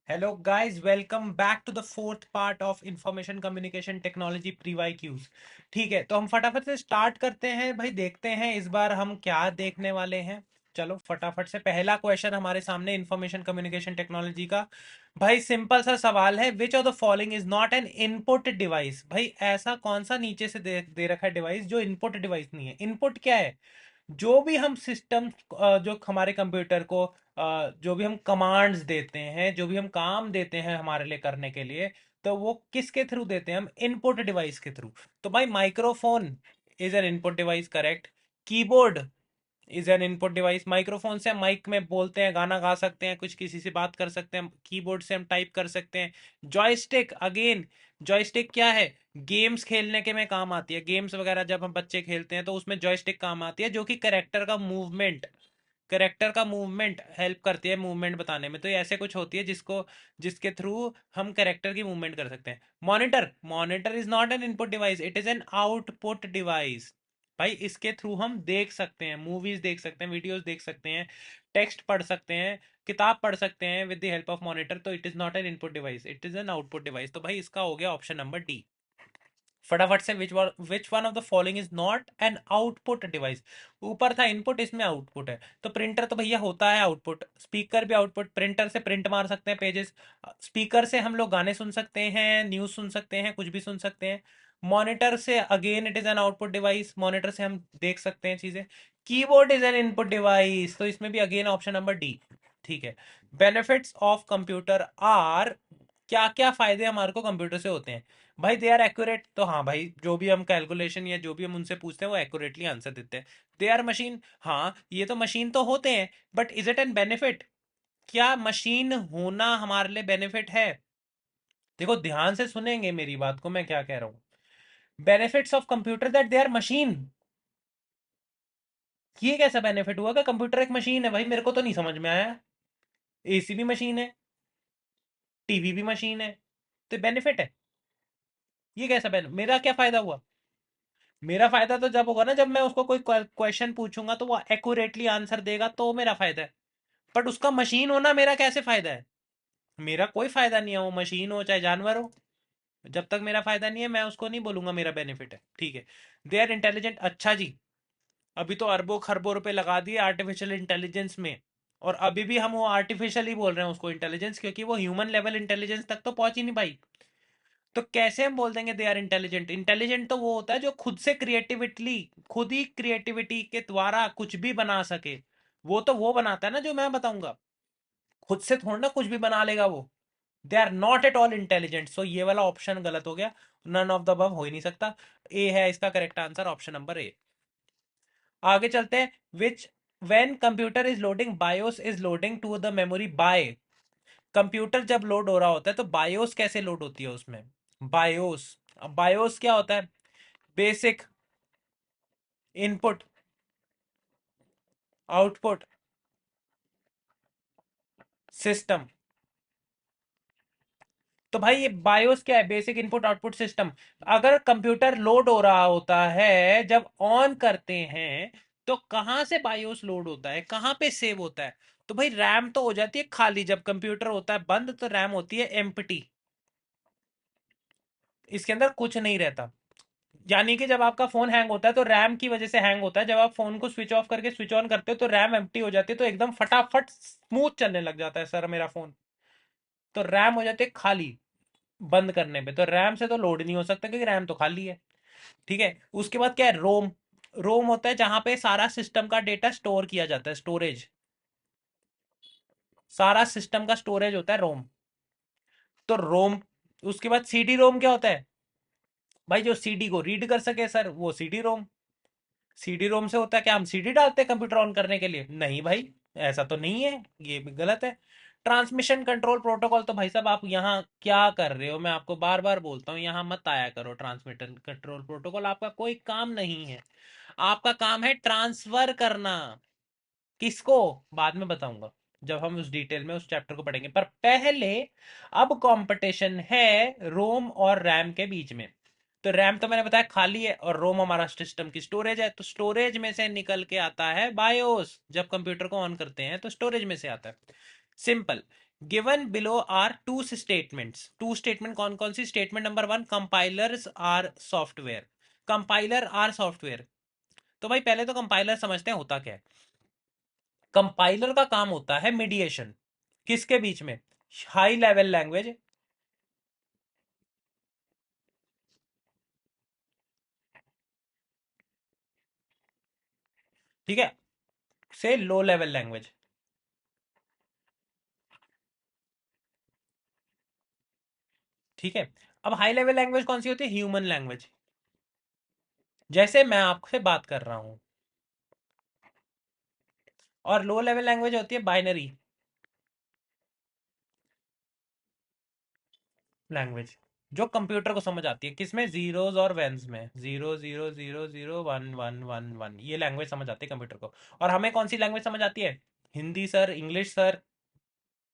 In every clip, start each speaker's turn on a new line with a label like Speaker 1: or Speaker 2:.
Speaker 1: Hello guys, welcome back to the fourth part of information communication technology P Y Qs. ठीक है, तो हम फटाफट से स्टार्ट करते हैं भाई। देखते हैं इस बार हम क्या देखने वाले हैं। चलो फटाफट से पहला क्वेश्चन हमारे सामने इंफॉर्मेशन कम्युनिकेशन टेक्नोलॉजी का। भाई सिंपल सा सवाल है, which of the following is not an input device. भाई ऐसा कौन सा नीचे से दे रखा है डिवाइस जो इनपुट डिवाइस नहीं है। इनपुट क्या है? जो भी हम सिस्टम, जो हमारे कंप्यूटर को जो भी हम कमांड्स देते हैं, जो भी हम काम देते हैं हमारे लिए करने के लिए, तो वो किसके थ्रू देते हैं? हम इनपुट डिवाइस के थ्रू। तो भाई microphone is an input device, correct. Keyboard is an input device. Microphone से हम माइक में बोलते हैं, गाना गा सकते हैं, कुछ किसी से बात कर सकते हैं। कीबोर्ड से हम टाइप कर सकते हैं। जॉयस्टिक अगेन, जॉयस्टिक क्या है? गेम्स खेलने के में काम आती है। गेम्स वगैरह जब हम बच्चे खेलते हैं तो उसमें जॉयस्टिक काम आती है, जो कि करेक्टर का मूवमेंट हेल्प करती है मूवमेंट बताने में। तो ये ऐसे कुछ होती है जिसके थ्रू हम करेक्टर की मूवमेंट कर सकते हैं। Monitor is not an input device, it is an output device. भाई इसके थ्रू हम देख सकते हैं, मूवीज देख सकते हैं, वीडियोस देख सकते हैं, टेक्स्ट पढ़ सकते हैं, किताब पढ़ सकते हैं with the help of monitor. तो it is not an input device, it is an output device. तो भाई इसका हो गया ऑप्शन नंबर डी। फटाफट से, which one of the following is not N output device. ऊपर था इनपुट, इसमें आउटपुट है। तो प्रिंटर तो भैया होता है आउटपुट, स्पीकर भी आउटपुट। प्रिंटर से प्रिंट मार सकते हैं पेजेस, स्पीकर से हम लोग गाने सुन सकते हैं, न्यूज सुन सकते हैं, कुछ भी सुन सकते हैं। मॉनिटर से again it is an output device, monitor से हम देख सकते हैं चीजें। Keyboard is an input device, तो इसमें भी अगेन ऑप्शन नंबर डी। ठीक है। बेनिफिट्स ऑफ कंप्यूटर आर, क्या क्या फायदे हमारे को कंप्यूटर से होते हैं? भाई दे आर एक्यूरेट, तो हाँ भाई, जो भी हम कैलकुलेशन या जो भी हम उनसे पूछते हैं वो एक्यूरेटली आंसर देते हैं। दे आर मशीन, हाँ ये तो मशीन तो होते हैं, but is it an benefit? क्या मशीन होना हमारे लिए बेनिफिट है? देखो ध्यान से सुनेंगे मेरी बात को, मैं क्या कह रहा हूँ। Benefits of computer that they are machine. ये कैसा बेनिफिट हुआ कि कंप्यूटर एक मशीन है? भाई मेरे को तो नहीं समझ में आया। एसी भी मशीन है, टीवी भी मशीन है, तो बेनिफिट है। ये कैसा बेनिफिट? मेरा क्या फायदा हुआ? मेरा फायदा तो जब होगा ना, जब मैं उसको कोई क्वेश्चन पूछूंगा तो वो एक्यूरेटली आंसर देगा, तो मेरा फायदा है। बट उसका मशीन होना मेरा कैसे फायदा है? मेरा कोई फायदा नहीं है, वो मशीन हो चाहे जानवर हो। जब तक मेरा फायदा नहीं है मैं उसको नहीं बोलूंगा मेरा बेनिफिट है। ठीक है। दे आर इंटेलिजेंट, अच्छा जी। अभी तो अरबों खरबों रुपए लगा दिए आर्टिफिशियल इंटेलिजेंस में, और अभी भी हम वो आर्टिफिशियल ही बोल रहे हैं उसको इंटेलिजेंस, क्योंकि वो ह्यूमन लेवल इंटेलिजेंस तक तो पहुंच ही नहीं पाई। तो कैसे हम बोल देंगे दे आर इंटेलिजेंट? इंटेलिजेंट तो वो होता है जो खुद ही क्रिएटिविटी के द्वारा कुछ भी बना सके। वो बनाता है ना जो मैं बताऊंगा। खुद से थोड़ा ना कुछ भी बना लेगा वो। They are not at all intelligent, so ये वाला ऑप्शन गलत हो गया। नन ऑफ द अबव हो ही नहीं सकता। ए है इसका correct answer, option number A. आगे चलते हैं। Which when computer is loading, BIOS is loading to the memory by. Computer जब लोड हो रहा होता है तो बायोस कैसे लोड होती है उसमें? बायोस, अब बायोस क्या होता है? Basic input output system. तो भाई ये बायोस क्या है? Basic input output system. अगर कंप्यूटर लोड हो रहा होता है, जब ऑन करते हैं, तो कहां से बायोस लोड होता है, कहां पे सेव होता है? तो भाई रैम तो हो जाती है खाली, जब कंप्यूटर होता है बंद तो रैम होती है एम्प्टी, इसके अंदर कुछ नहीं रहता। यानी कि जब आपका फोन हैंग होता है तो रैम की वजह से हैंग होता है, जब आप फोन को स्विच ऑफ करके स्विच ऑन करते हो तो रैम एम्प्टी हो जाती है, तो एकदम फटाफट स्मूथ चलने लग जाता है सर मेरा फोन। तो रैम हो जाती है खाली बंद करने पे, तो रैम से तो लोड नहीं हो सकता क्योंकि रैम तो खाली है। ठीक है। उसके बाद क्या है? रोम। रोम होता है जहां पे सारा सिस्टम का डेटा स्टोर किया जाता है, स्टोरेज। सारा सिस्टम का स्टोरेज होता है रोम। तो रोम। उसके बाद सीडी रोम क्या होता है? भाई जो सीडी को रीड कर सके सर, वो सीडी रोम। सीडी रोम से होता है क्या? हम सीडी डालते हैं कंप्यूटर ऑन करने के लिए? नहीं भाई, ऐसा तो नहीं है, ये भी गलत है। ट्रांसमिशन कंट्रोल प्रोटोकॉल, तो भाई साहब आप यहाँ क्या कर रहे हो? मैं आपको बार बार बोलता हूँ यहाँ मत आया करो। ट्रांसमिशन कंट्रोल प्रोटोकॉल आपका कोई काम नहीं है। आपका काम है ट्रांसफर करना। किसको? बाद में बताऊंगा, जब हम उस डिटेल में उस चैप्टर को पढ़ेंगे। पर पहले, अब कंपटीशन है रोम और रैम के बीच में। तो रैम तो मैंने बताया खाली है, और रोम हमारा सिस्टम की स्टोरेज है, तो स्टोरेज में से निकल के आता है बायोस। जब कंप्यूटर को ऑन करते हैं तो स्टोरेज में से आता है। Simple. Given below are two statements. Two statement कौन कौन सी? Statement number one, compilers are software. Compiler are software. तो भाई पहले तो कंपाइलर समझते हैं होता क्या है। कंपाइलर का काम होता है मीडिएशन, किसके बीच में? हाई लेवल लैंग्वेज, ठीक है, से लो लेवल लैंग्वेज। ठीक है। अब हाई लेवल लैंग्वेज कौन सी होती है? ह्यूमन लैंग्वेज, जैसे मैं आपसे बात कर रहा हूं। और लो लेवल लैंग्वेज होती है बाइनरी लैंग्वेज, जो कंप्यूटर को समझ आती है, किसमें? जीरोज और वंस में। Zero zero zero zero one one one one, ये लैंग्वेज समझ आती है कंप्यूटर को। और हमें कौन सी लैंग्वेज समझ आती है? Hindi sir, English sir.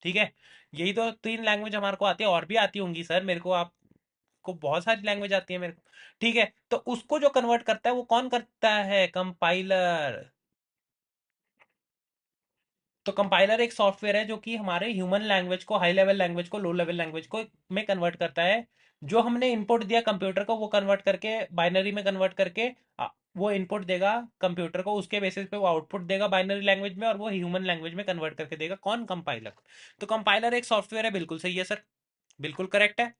Speaker 1: ठीक है। यही तो तीन लैंग्वेज हमारे को आती है, और भी आती होंगी सर मेरे को, आपको बहुत सारी लैंग्वेज आती है मेरे को। ठीक है, तो उसको जो कन्वर्ट करता है वो कौन करता है? कंपाइलर। तो कंपाइलर एक सॉफ्टवेयर है जो कि हमारे ह्यूमन लैंग्वेज को, हाई लेवल लैंग्वेज को लो लेवल लैंग्वेज को में कन्वर्ट करता है। जो हमने इनपुट दिया कंप्यूटर को, वो कन्वर्ट करके बाइनरी में कन्वर्ट करके वो इनपुट देगा कंप्यूटर को, उसके बेसिस पे वो आउटपुट देगा बाइनरी लैंग्वेज में, और वो ह्यूमन लैंग्वेज में कन्वर्ट करके देगा। कौन? कंपाइलर। तो कंपाइलर एक सॉफ्टवेयर है, बिल्कुल सही है सर, बिल्कुल करेक्ट है।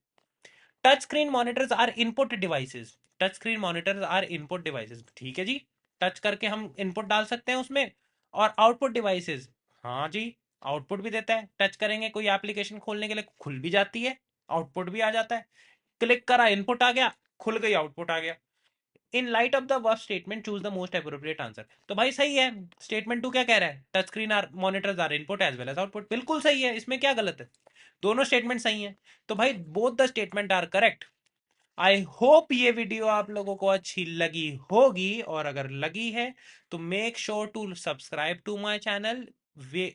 Speaker 1: Touch screen monitors are input devices. Touch screen monitors are input devices, ठीक है जी। टच करके हम इनपुट डाल सकते हैं उसमें। और आउटपुट डिवाइसेस, हाँ जी, आउटपुट भी देता है। टच करेंगे कोई एप्लीकेशन खोलने के लिए, खुल भी जाती है, आउटपुट भी आ जाता है। क्लिक करा, इनपुट आ गया, खुल गई, आउटपुट आ गया। In light of the verb statement choose the most appropriate answer. तो भाई सही है। स्टेटमेंट टू क्या कह रहा है? Touch screen are monitors are input as well as output, बिल्कुल सही है, इसमें क्या गलत है? दोनों स्टेटमेंट सही है। तो भाई both the statement are correct. I hope ये वीडियो आप लोगों को अच्छी लगी होगी, और अगर लगी है तो make sure to subscribe to my channel,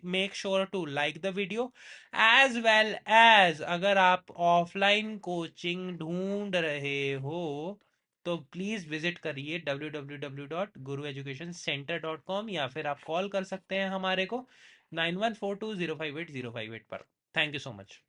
Speaker 1: make sure to like the video, as well as अगर आप ऑफलाइन कोचिंग ढूंढ रहे हो तो प्लीज विजिट करिए www.gurueducationcenter.com, या फिर आप कॉल कर सकते हैं हमारे को 9142058058 पर। Thank you so much.